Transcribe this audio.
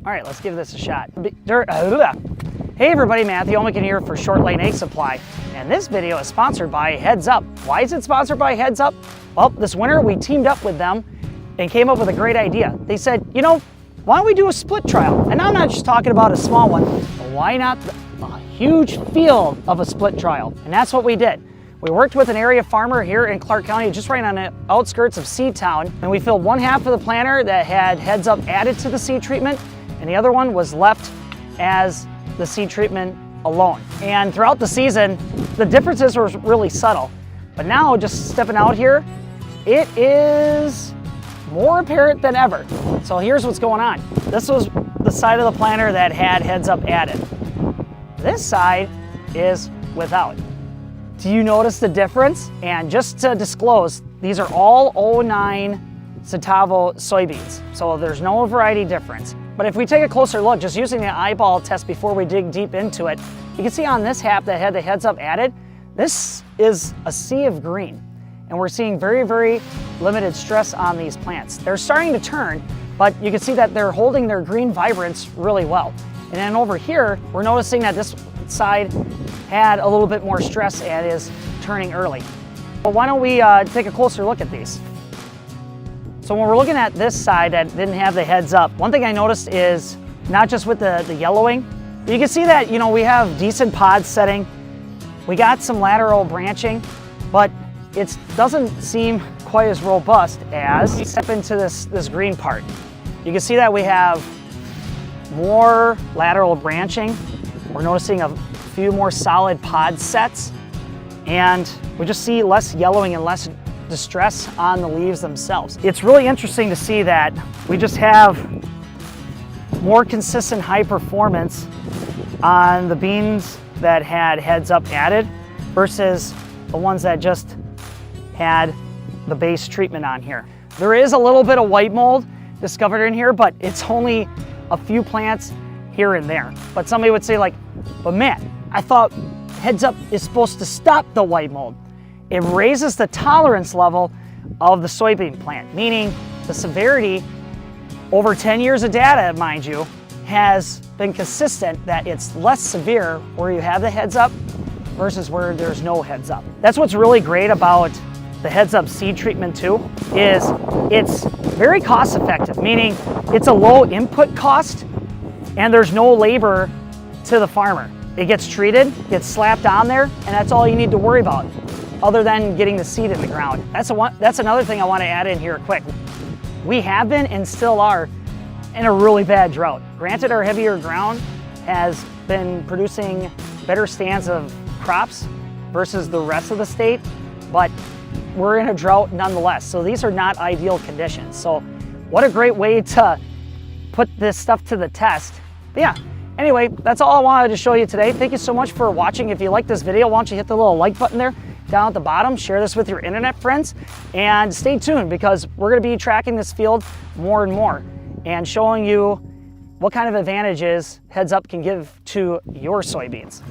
All right, let's give this a shot. Hey everybody, Matthew Omican here for Lane Ag Supply. And this video is sponsored by Heads Up. Why is it sponsored by Heads Up? Well, this winter we teamed up with them and came up with a great idea. They said, you know, why don't we do a split trial? And I'm not just talking about a small one, but why not a huge field of a split trial? And that's what we did. We worked with an area farmer here in Clark County, just right on the outskirts of Seed Town, and we filled one half of the planter that had Heads Up added to the seed treatment, and the other one was left as the seed treatment alone. And throughout the season, the differences were really subtle. But now, just stepping out here, it is more apparent than ever. So here's what's going on. This was the side of the planter that had Heads Up added. This side is without. Do you notice the difference? And just to disclose, these are all 09 Xtavio soybeans, so there's no variety difference. But if we take a closer look, just using the eyeball test before we dig deep into it, you can see on this half that had the Heads Up added, this is a sea of green. And we're seeing very, very limited stress on these plants. They're starting to turn, but you can see that they're holding their green vibrance really well. And then over here, we're noticing that this side had a little bit more stress and is turning early. But why don't we take a closer look at these? So when we're looking at this side that didn't have the Heads Up, one thing I noticed is not just with the yellowing, you can see that, you know, we have decent pod setting. We got some lateral branching, but it doesn't seem quite as robust as we step into this green part. You can see that we have more lateral branching. We're noticing a few more solid pod sets, and we just see less yellowing and less distress on the leaves themselves. It's really interesting to see that we just have more consistent high performance on the beans that had Heads Up added versus the ones that just had the base treatment on here. There is a little bit of white mold discovered in here, but it's only a few plants here and there. But somebody would say like, but Matt, I thought Heads Up is supposed to stop the white mold. It raises the tolerance level of the soybean plant, meaning the severity over 10 years of data, mind you, has been consistent that it's less severe where you have the Heads Up versus where there's no Heads Up. That's what's really great about the Heads Up seed treatment too, is it's very cost effective, meaning it's a low input cost and there's no labor to the farmer. It gets treated, gets slapped on there, and that's all you need to worry about, other than getting the seed in the ground. That's another thing I want to add in here quick. We have been and still are in a really bad drought. Granted, our heavier ground has been producing better stands of crops versus the rest of the state, but we're in a drought nonetheless. So these are not ideal conditions. So what a great way to put this stuff to the test. But yeah. Anyway, that's all I wanted to show you today. Thank you so much for watching. If you like this video, why don't you hit the little like button there down at the bottom, share this with your internet friends, and stay tuned because we're going to be tracking this field more and more and showing you what kind of advantages Heads Up can give to your soybeans.